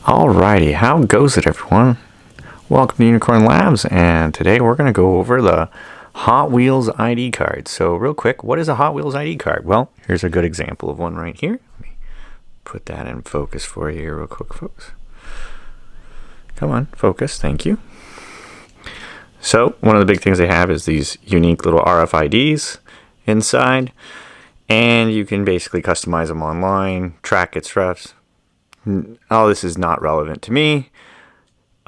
Alrighty, how goes it, everyone? Welcome to UnicornLabz, and today we're going to go over the Hot Wheels ID card. So real quick, what is a Hot Wheels ID card? Well, here's a good example of one right here. Let me put that in focus for you here real quick, folks. Come on, focus, thank you. So one of the big things they have is these unique little RFIDs inside, and you can basically customize them online, track its refs. All this is not relevant to me.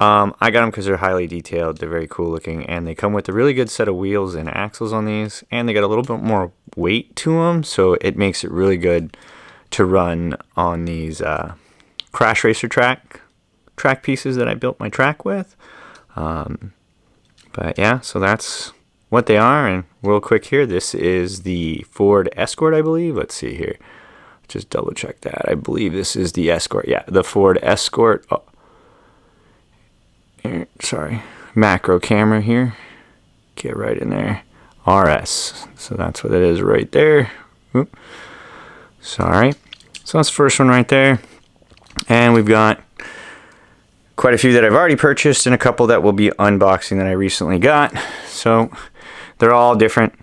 I got them because they're highly detailed, they're very cool looking, and they come with a really good set of wheels and axles on these, and they got a little bit more weight to them, so it makes it really good to run on these crash racer track pieces that I built my track with. But yeah, so that's what they are. And real quick here, this is the Ford Escort, I believe. Let's see here. Just double check that. I believe this is the Escort. Yeah, the Ford Escort. Oh. Here, sorry. Macro camera here. Get right in there. RS. So that's what it is right there. Oop. Sorry. So that's the first one right there. And we've got quite a few that I've already purchased and a couple that will be unboxing that I recently got. So they're all different.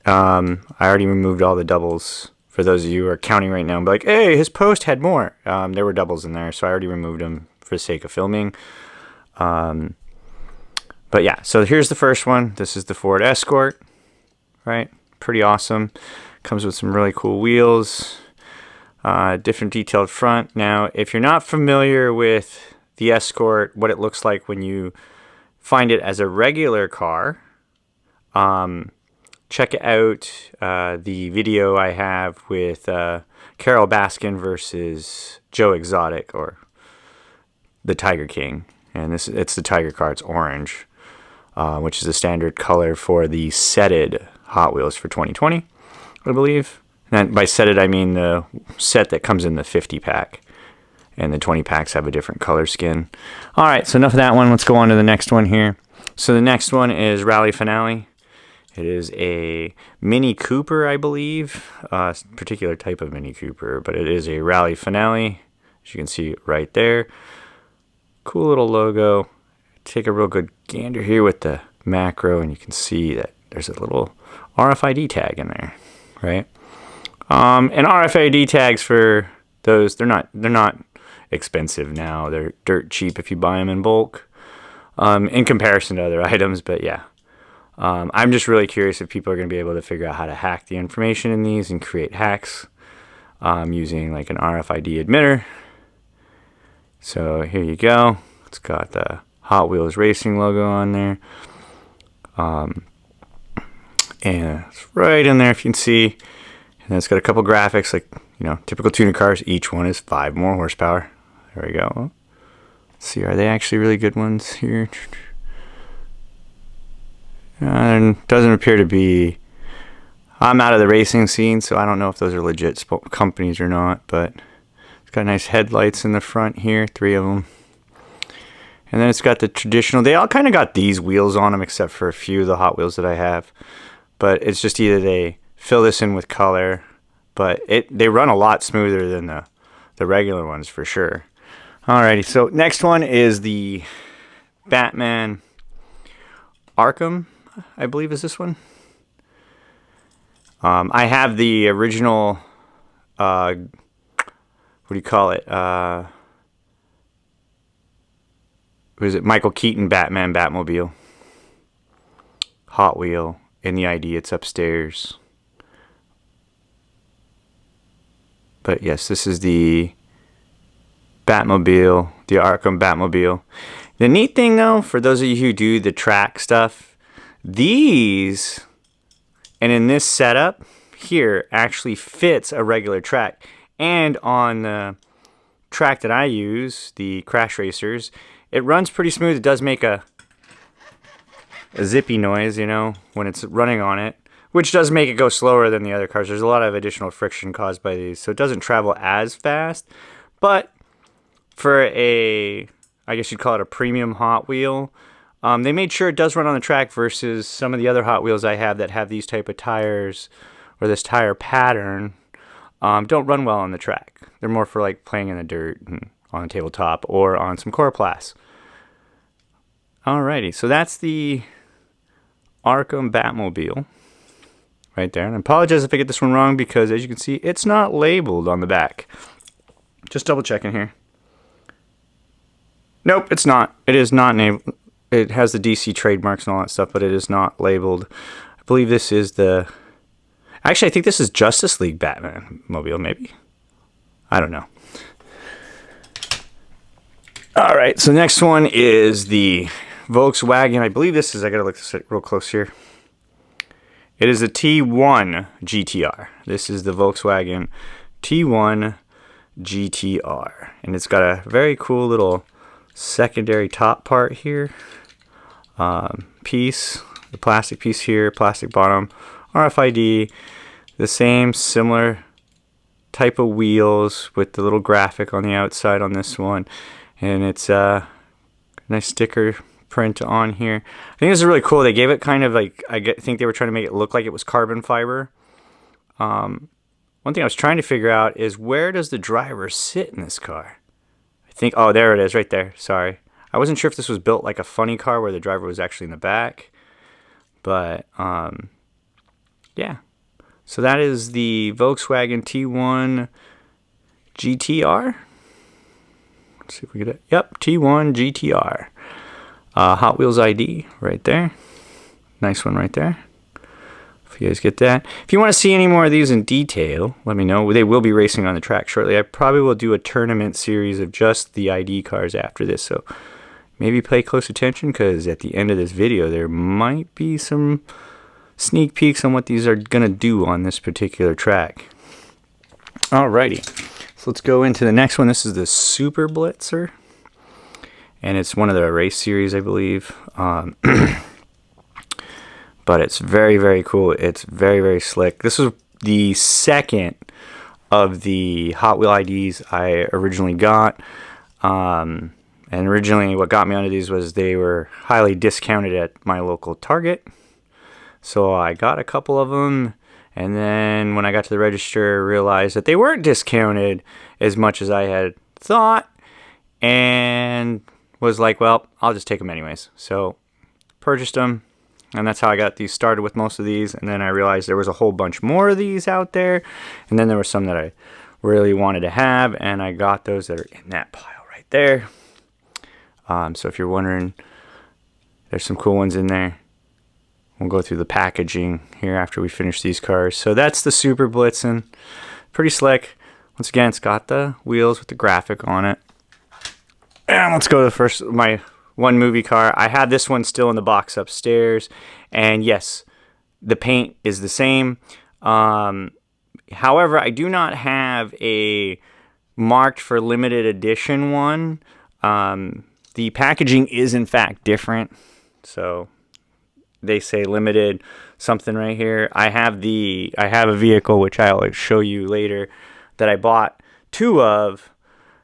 I already removed all the doubles. For those of you who are counting right now and be like, hey, his post had more. There were doubles in there, so I already removed them for the sake of filming. But yeah, so here's the first one. This is the Ford Escort, right? Pretty awesome. Comes with some really cool wheels, different detailed front. Now, if you're not familiar with the Escort, what it looks like when you find it as a regular car, check out the video I have with Carol Baskin versus Joe Exotic, or the Tiger King. And it's the Tiger car. It's orange, which is the standard color for the setted Hot Wheels for 2020, I believe. And by setted, I mean the set that comes in the 50 pack. And the 20 packs have a different color skin. All right, so enough of that one. Let's go on to the next one here. So the next one is Rally Finale. It is a Mini Cooper, I believe, particular type of Mini Cooper, but it is a Rally Finale, as you can see right there. Cool little logo. Take a real good gander here with the macro, and you can see that there's a little RFID tag in there, right? And RFID tags for those, they're not expensive now. They're dirt cheap if you buy them in bulk, in comparison to other items, but yeah. I'm just really curious if people are going to be able to figure out how to hack the information in these and create hacks using like an RFID emitter. So here you go. It's got the Hot Wheels Racing logo on there. And it's right in there if you can see. And it's got a couple graphics like, typical tuner cars. Each one is 5 more horsepower. There we go. Let's see, are they actually really good ones here? Doesn't appear to be. I'm out of the racing scene, so I don't know if those are legit companies or not, but it's got nice headlights in the front here, 3 of them. And then it's got the traditional, they all kind of got these wheels on them except for a few of the Hot Wheels that I have. But it's just either they fill this in with color, but they run a lot smoother than the regular ones for sure. Alrighty, so next one is the Batman Arkham, I believe is this one. I have the original, what do you call it? What is it? Michael Keaton Batman Batmobile. Hot Wheel in the ID. It's upstairs. But yes, this is the Batmobile, the Arkham Batmobile. The neat thing though, for those of you who do the track stuff, these, and in this setup here, actually fits a regular track. And on the track that I use, the Crash Racers, it runs pretty smooth. It does make a zippy noise, when it's running on it, which does make it go slower than the other cars. There's a lot of additional friction caused by these, so it doesn't travel as fast. But for I guess you'd call it a premium Hot Wheel, they made sure it does run on the track versus some of the other Hot Wheels I have that have these type of tires or this tire pattern don't run well on the track. They're more for like playing in the dirt and on tabletop or on some Coroplast. Alrighty, so that's the Arkham Batmobile right there. And I apologize if I get this one wrong because, as you can see, it's not labeled on the back. Just double checking here. Nope, it's not. It is not labeled. It has the DC trademarks and all that stuff, but it is not labeled. I believe this is the... Actually, I think this is Justice League Batmobile, maybe. I don't know. Alright, so next one is the Volkswagen. I believe this is... I gotta look this real close here. It is a T1 Gtr. This is the Volkswagen T1 Gtr. And it's got a very cool little secondary top part here. Piece. The plastic piece here. Plastic bottom. RFID. The same similar type of wheels with the little graphic on the outside on this one. And it's a nice sticker print on here. I think this is really cool. They gave it kind of like, think they were trying to make it look like it was carbon fiber. One thing I was trying to figure out is, where does the driver sit in this car? I think, oh, there it is right there. Sorry. I wasn't sure if this was built like a funny car where the driver was actually in the back. But, yeah. So that is the Volkswagen T1 Gtr. Let's see if we get it. Yep, T1 Gtr. Hot Wheels ID right there. Nice one right there. If you guys get that. If you want to see any more of these in detail, let me know. They will be racing on the track shortly. I probably will do a tournament series of just the ID cars after this. So maybe pay close attention, because at the end of this video, there might be some sneak peeks on what these are going to do on this particular track. Alrighty. So let's go into the next one. This is the Super Blitzer. And it's one of the race series, I believe. But it's very, very cool. It's very, very slick. This was the second of the Hot Wheel IDs I originally got. And originally what got me onto these was they were highly discounted at my local Target. So I got a couple of them. And then when I got to the register, I realized that they weren't discounted as much as I had thought. And was like, well, I'll just take them anyways. So purchased them, and that's how I got these started with most of these. And then I realized there was a whole bunch more of these out there, and then there were some that I really wanted to have, and I got those that are in that pile right there. So if you're wondering, there's some cool ones in there. We'll go through the packaging here after we finish these cars. So that's the Super Blitzen. Pretty slick. Once again, it's got the wheels with the graphic on it. And let's go to the first, my one movie car. I had this one still in the box upstairs. And yes, the paint is the same. However, I do not have a marked for limited edition one. The packaging is in fact different. So they say limited something right here. I have a vehicle, which I'll show you later, that I bought two of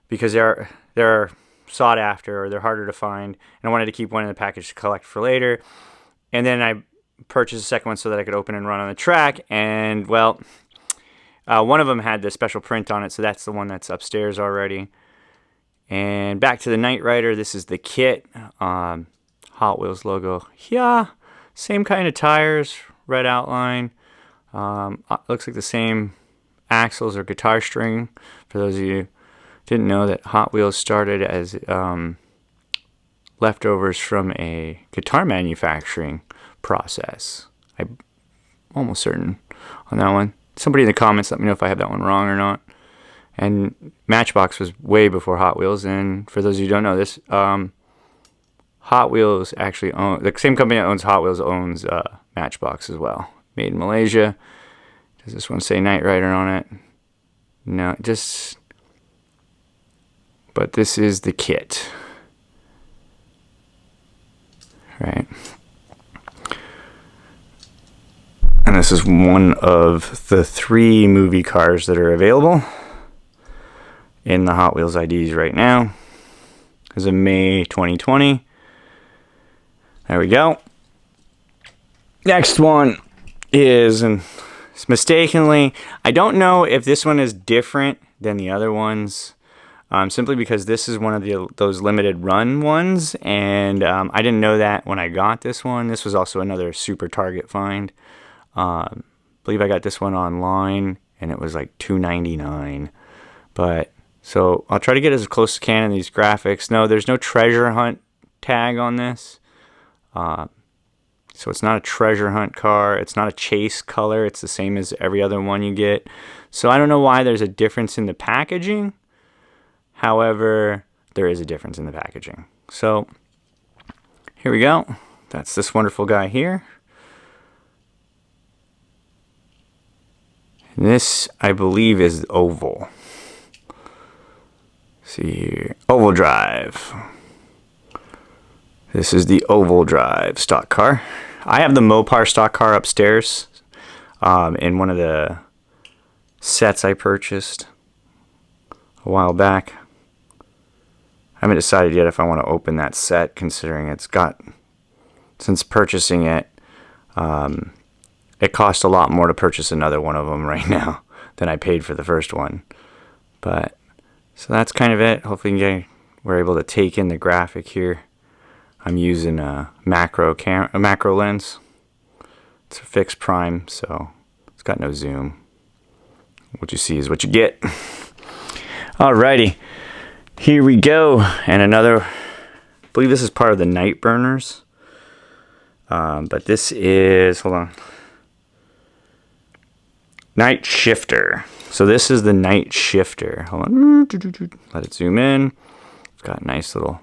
because they're sought after, or they're harder to find, and I wanted to keep one in the package to collect for later. And then I purchased a second one so that I could open and run on the track. And well, one of them had the special print on it, so that's the one that's upstairs already. And back to the Knight Rider. This is the kit. Hot Wheels logo. Yeah, same kind of tires, red outline. Looks like the same axles or guitar string. For those of you didn't know, that Hot Wheels started as leftovers from a guitar manufacturing process. I'm almost certain on that one. Somebody in the comments let me know if I have that one wrong or not. And Matchbox was way before Hot Wheels. And for those of you who don't know this, Hot Wheels actually own, the same company that owns Hot Wheels owns Matchbox as well. Made in Malaysia. Does this one say Knight Rider on it? No, just... But this is the kit. Right. And this is one of the 3 movie cars that are available in the Hot Wheels IDs right now. As of May 2020. There we go. Next one is, and mistakenly, I don't know if this one is different than the other ones. simply because this is one of those limited run ones, and I didn't know that when I got this one. This was also another super Target find. I believe I got this one online, and it was like $2.99. But so I'll try to get as close as I can in these graphics. No, there's no treasure hunt tag on this. So it's not a treasure hunt car. It's not a chase color. It's the same as every other one you get. So I don't know why there's a difference in the packaging. However, there is a difference in the packaging. So here we go. That's this wonderful guy here. And this, I believe, is oval. See here, oval drive. This is the oval drive stock car. I have the Mopar stock car upstairs in one of the sets I purchased a while back. I haven't decided yet if I want to open that set, considering it's got, since purchasing it, it cost a lot more to purchase another one of them right now than I paid for the first one. But so that's kind of it. Hopefully we're able to take in the graphic here. I'm using a macro lens. It's a fixed prime, so it's got no zoom. What you see is what you get. Alrighty, here we go. And another, I believe this is part of the Night Burners. But this is, hold on, Night Shifter. So this is the Night Shifter. Hold on, let it zoom in. It's got a nice little,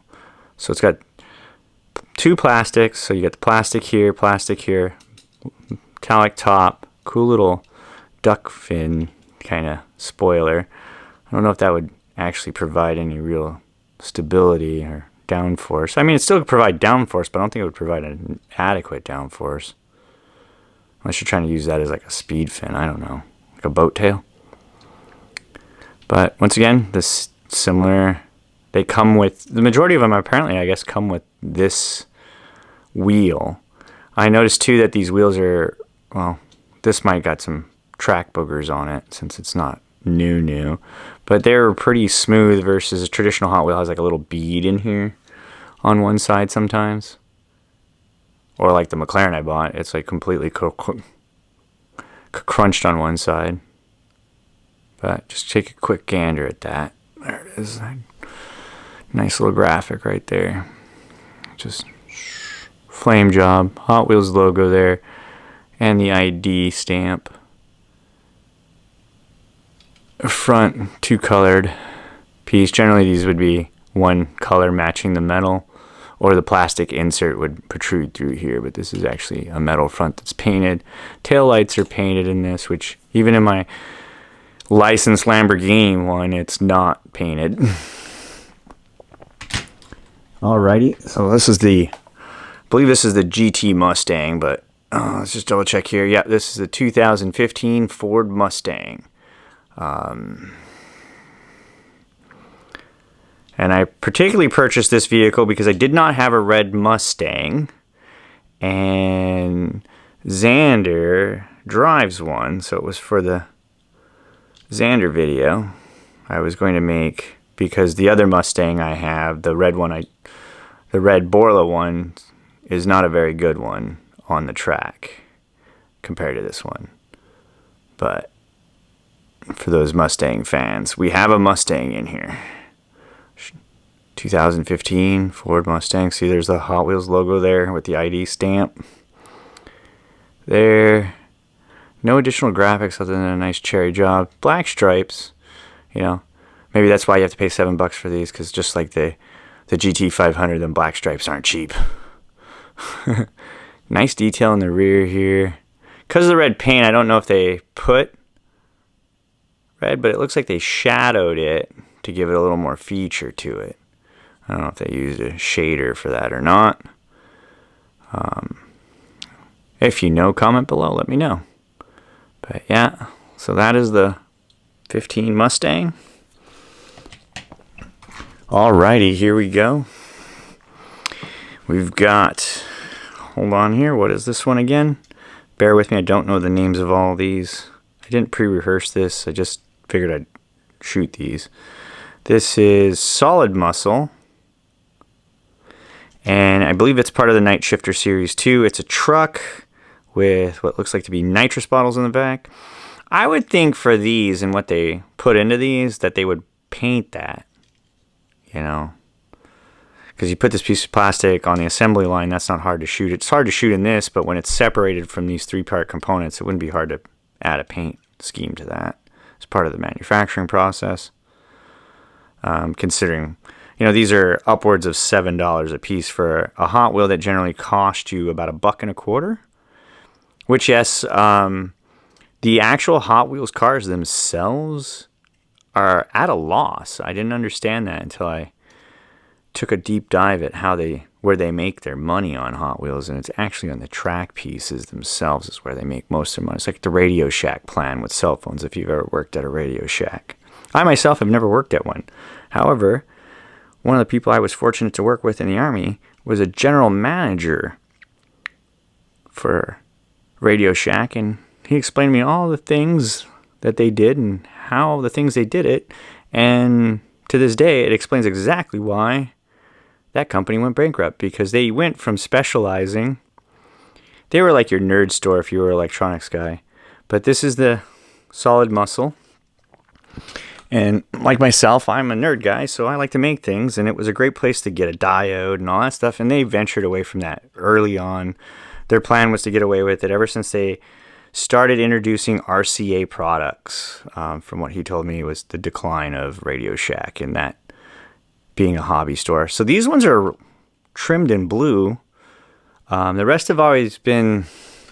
so it's got two plastics. So you get the plastic here, metallic top, cool little duck fin kind of spoiler. I don't know if that would actually provide any real stability or downforce. I mean, it still could provide downforce, but I don't think it would provide an adequate downforce. Unless you're trying to use that as like a speed fin, I don't know, like a boat tail. But once again, this similar, they come with, the majority of them apparently, I guess, come with this wheel. I noticed too that these wheels are, well, this might got some track boogers on it since it's not new, but they're pretty smooth versus a traditional Hot Wheel has like a little bead in here on one side sometimes. Or like the McLaren I bought, it's like completely crunched on one side. But just take a quick gander at that. There it is. Nice little graphic right there. Just flame job. Hot Wheels logo there. And the ID stamp. Front, two colored piece. Generally these would be one color matching the metal. Or the plastic insert would protrude through here, but this is actually a metal front that's painted. Tail lights are painted in this, which even in my licensed Lamborghini one, it's not painted. Alrighty, so this is the, I believe this is the GT Mustang, but let's just double check here. Yeah, this is the 2015 Ford Mustang. And I particularly purchased this vehicle because I did not have a red Mustang. And Xander drives one. So it was for the Xander video I was going to make. Because the other Mustang I have, the red one, the red Borla one, is not a very good one on the track compared to this one. But for those Mustang fans, we have a Mustang in here. 2015 Ford Mustang. See, there's the Hot Wheels logo there with the ID stamp. There. No additional graphics other than a nice cherry job. Black stripes. You know, maybe that's why you have to pay $7 for these, because just like the GT500, them black stripes aren't cheap. Nice detail in the rear here. Because of the red paint, I don't know if they put red, but it looks like they shadowed it to give it a little more feature to it. I don't know if they used a shader for that or not. If you know, comment below, let me know. But yeah, so that is the 15 Mustang. Alrighty, here we go. We've got, hold on here, what is this one again? Bear with me, I don't know the names of all these. I didn't pre-rehearse this, I just figured I'd shoot these. This is solid muscle, and I believe it's part of the Night Shifter Series 2. It's a truck with what looks like to be nitrous bottles in the back. I would think for these and what they put into these that they would paint that, you know, because you put this piece of plastic on the assembly line, that's not hard to shoot. It's hard to shoot in this, but when it's separated from these three-part components, it wouldn't be hard to add a paint scheme to that. It's part of the manufacturing process. Considering, you know, these are upwards of $7 a piece for a Hot Wheel that generally cost you about $1.25. Which, yes, the actual Hot Wheels cars themselves are at a loss. I didn't understand that until I took a deep dive at where they make their money on Hot Wheels, and it's actually on the track pieces themselves is where they make most of their money. It's like the Radio Shack plan with cell phones, if you've ever worked at a Radio Shack. I myself have never worked at one. However, one of the people I was fortunate to work with in the Army was a general manager for Radio Shack, and he explained to me all the things that they did and how the things they did it, and to this day it explains exactly why that company went bankrupt, because they went from specializing, they were like your nerd store if you were an electronics guy, but this is the solid muscle. And like myself, I'm a nerd guy, so I like to make things, and it was a great place to get a diode and all that stuff, and they ventured away from that early on. Their plan was to get away with it ever since they started introducing RCA products. From what he told me, was the decline of Radio Shack and that being a hobby store. So these ones are trimmed in blue. The rest have always been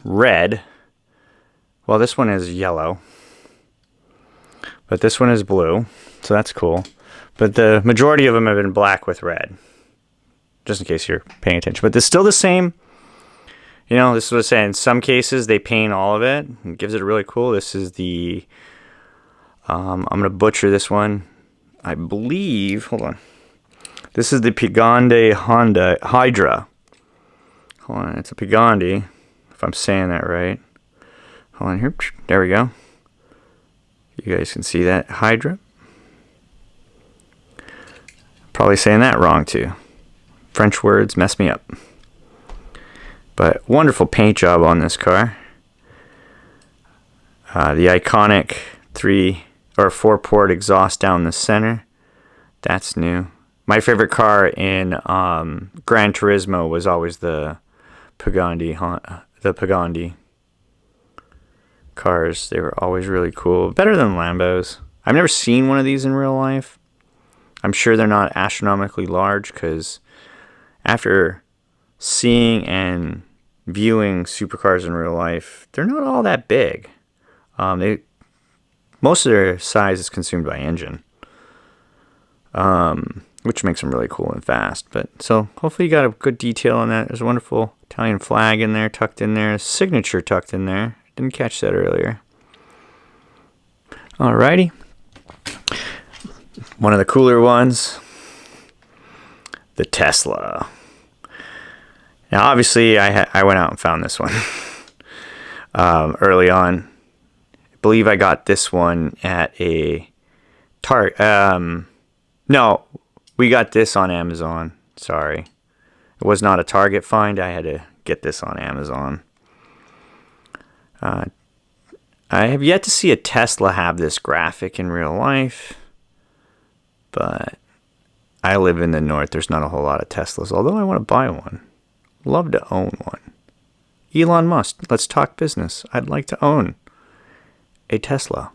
red. Well, this one is yellow, but this one is blue, so that's cool. But the majority of them have been black with red, just in case you're paying attention. But it's still the same. You know, this is what I was saying. In some cases, they paint all of it and gives it really cool. This is the, I'm going to butcher this one. I believe, hold on. This is the Pagande Honda Hydra. Hold on, it's a Pagande, if I'm saying that right. Hold on here. There we go. You guys can see that. Hydra. Probably saying that wrong too. French words mess me up. But wonderful paint job on this car. The iconic 4-port exhaust down the center. That's new. My favorite car in Gran Turismo was always the Pagande cars. They were always really cool. Better than Lambos. I've never seen one of these in real life. I'm sure they're not astronomically large, because after seeing and viewing supercars in real life, they're not all that big. Most of their size is consumed by engine, which makes them really cool and fast. But so hopefully you got a good detail on that. There's a wonderful Italian flag in there, tucked in there, signature tucked in there. Didn't catch that earlier. Alrighty. One of the cooler ones, the Tesla. Now, obviously, I went out and found this one early on. I believe I got this one at a no, we got this on Amazon. Sorry. It was not a Target find. I had to get this on Amazon. I have yet to see a Tesla have this graphic in real life, but I live in the north. There's not a whole lot of Teslas, although I want to buy one. Love to own one. Elon Musk, let's talk business. I'd like to own a Tesla.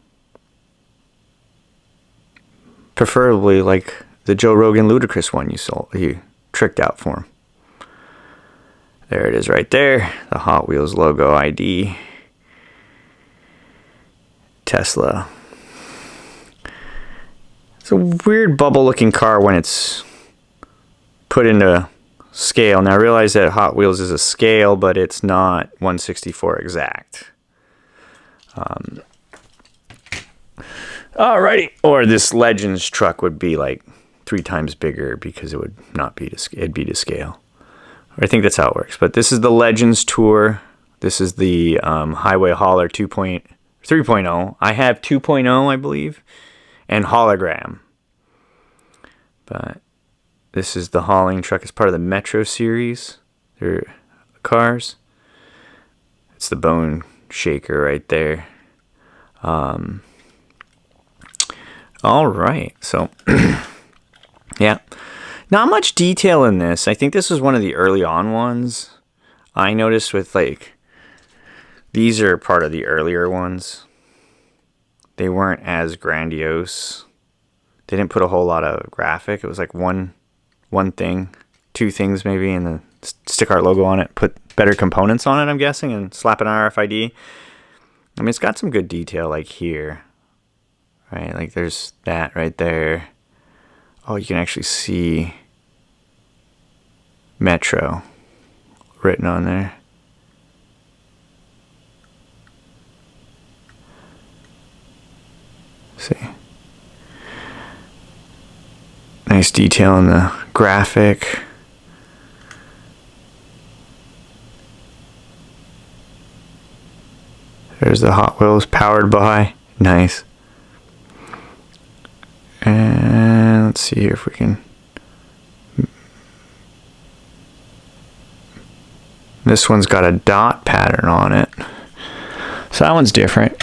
Preferably like the Joe Rogan Ludicrous one you tricked out for him. There it is right there. The Hot Wheels logo ID. Tesla. It's a weird bubble looking car when it's put into scale. Now I realize that Hot Wheels is a scale, but it's not 1/64 exact. Alrighty. Or this Legends truck would be like 3 times bigger because it would not be it'd be to scale. I think that's how it works. But this is the Legends Tour. This is the Highway Hauler 3.0. I have 2.0, I believe, and Hologram. But this is the hauling truck. It's part of the Metro series. They're cars. It's the Boneshaker right there. All right, so yeah, not much detail in this. I think this was one of the early on ones. I noticed with like, these are part of the earlier ones. They weren't as grandiose. They didn't put a whole lot of graphic. It was like one thing, two things maybe, and the stick art logo on it. Put better components on it, I'm guessing, and slap an RFID. I mean, it's got some good detail like here. Right, like there's that right there. Oh, you can actually see Metro written on there. See. Nice detail in the graphic. There's the Hot Wheels powered by. Nice. And let's see here if we can. This one's got a dot pattern on it. So that one's different.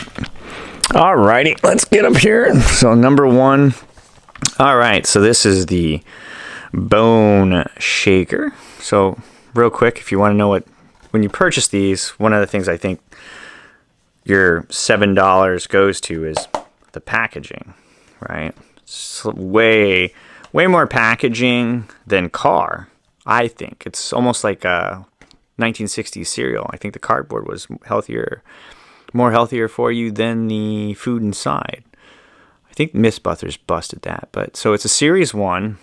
Alrighty, let's get up here. So number one. Alright, so this is the Boneshaker. So real quick, if you want to know what, when you purchase these, one of the things I think your $7 goes to is the packaging, right? It's way more packaging than car, I think. It's almost like a 1960s cereal. I think the cardboard was more healthier for you than the food inside. I think Mythbusters busted that. But so it's a series 1.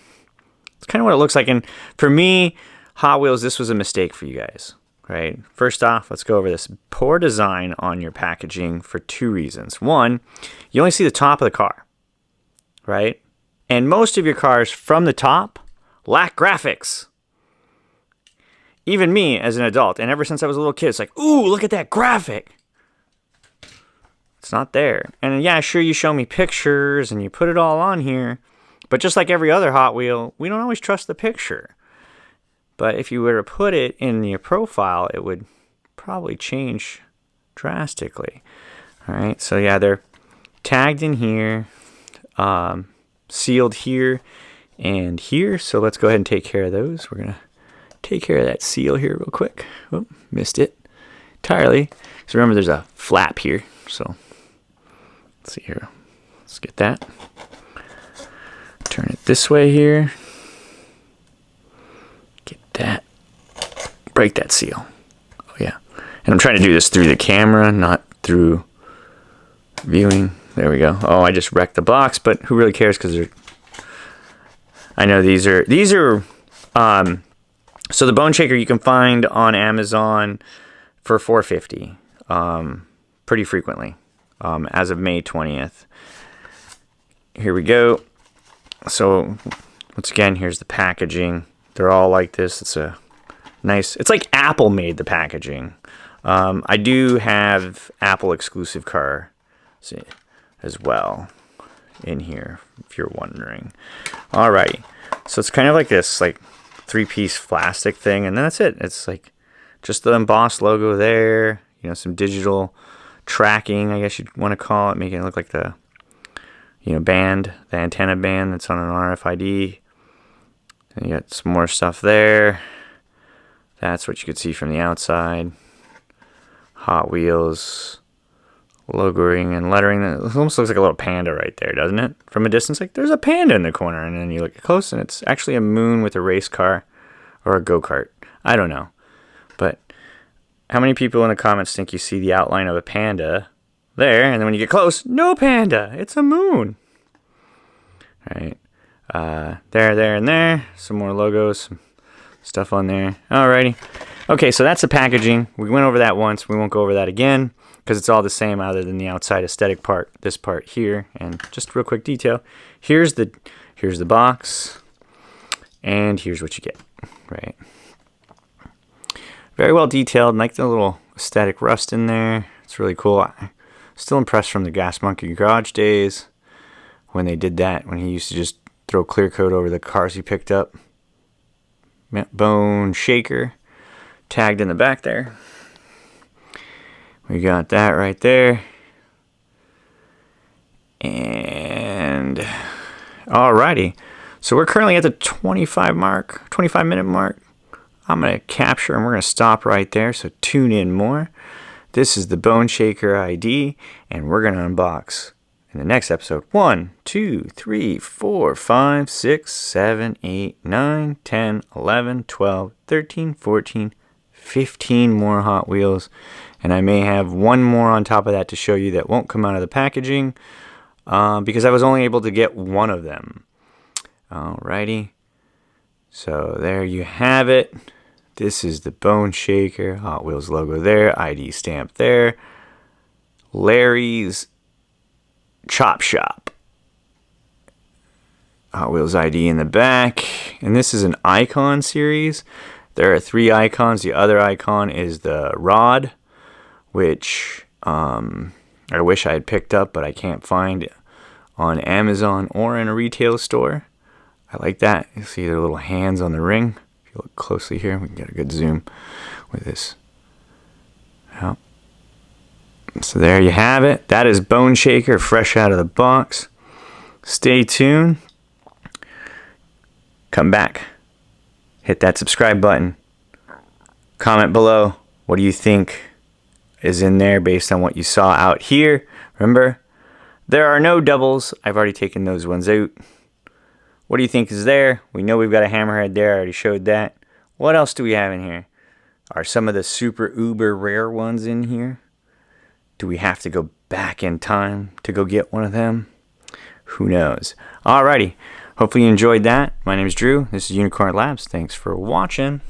It's kind of what it looks like. And for me, Hot Wheels, this was a mistake for you guys, right? First off, let's go over this. Poor design on your packaging for 2 reasons. One, you only see the top of the car, right? And most of your cars from the top lack graphics. Even me as an adult, and ever since I was a little kid, it's like, ooh, look at that graphic. It's not there. And yeah, sure, you show me pictures and you put it all on here, but just like every other Hot Wheel, we don't always trust the picture. But if you were to put it in your profile, it would probably change drastically. All right, so yeah, they're tagged in here, sealed here and here. So let's go ahead and take care of those. We're going to take care of that seal here real quick. Oh, missed it entirely. So remember, there's a flap here. So let's see here. Let's get that. Turn it this way here. Get that. Break that seal. Oh, yeah. And I'm trying to do this through the camera, not through viewing. There we go. Oh, I just wrecked the box, but who really cares? Because they're. I know these are. So the Boneshaker you can find on Amazon for $4.50 pretty frequently as of May 20th. Here we go. So once again, here's the packaging. They're all like this. It's a nice. It's like Apple made the packaging. I do have Apple exclusive car as well in here, if you're wondering. Alrighty. So it's kind of like this, like 3-piece plastic thing, and then that's it. It's like just the embossed logo there, you know, some digital tracking, I guess you'd want to call it, making it look like the, you know, band, the antenna band that's on an RFID. And you got some more stuff there. That's what you could see from the outside. Hot Wheels logoing and lettering. It almost looks like a little panda right there, doesn't it? From a distance, like there's a panda in the corner, and then you look close and it's actually a moon with a race car or a go-kart. I don't know. But how many people in the comments think you see the outline of a panda there, and then when you get close, no panda, it's a moon. All right. There, and there. Some more logos, some stuff on there. Alrighty. Okay, so that's the packaging. We went over that once. We won't go over that again because it's all the same other than the outside aesthetic part, this part here. And just real quick detail. Here's the box, and here's what you get, right? Very well detailed. Like the little aesthetic rust in there. It's really cool. I'm still impressed from the Gas Monkey Garage days when they did that, when he used to just throw clear coat over the cars he picked up. Boneshaker tagged in the back there. We got that right there. And alrighty. So we're currently at the 25 minute mark. I'm going to capture and we're going to stop right there. So tune in more. This is the Boneshaker ID, and we're going to unbox in the next episode 1, 2, 3, 4, 5, 6, 7, 8, 9, 10, 11, 12, 13, 14, 15 more Hot Wheels. And I may have one more on top of that to show you that won't come out of the packaging because I was only able to get one of them. Alrighty. So there you have it. This is the Boneshaker Hot Wheels logo there, ID stamp there. Larry's Chop Shop. Hot Wheels ID in the back. And this is an icon series. There are 3 icons. The other icon is the rod, which I wish I had picked up, but I can't find on Amazon or in a retail store. I like that. You see their little hands on the ring. If you look closely here, we can get a good zoom with this. Yeah. So there you have it. That is Boneshaker, fresh out of the box. Stay tuned. Come back. Hit that subscribe button. Comment below. What do you think is in there based on what you saw out here? Remember, there are no doubles. I've already taken those ones out. What do you think is there? We know we've got a hammerhead there. I already showed that. What else do we have in here? Are some of the super uber rare ones in here? Do we have to go back in time to go get one of them? Who knows? Alrighty. Hopefully you enjoyed that. My name is Drew. This is UnicornLabz. Thanks for watching.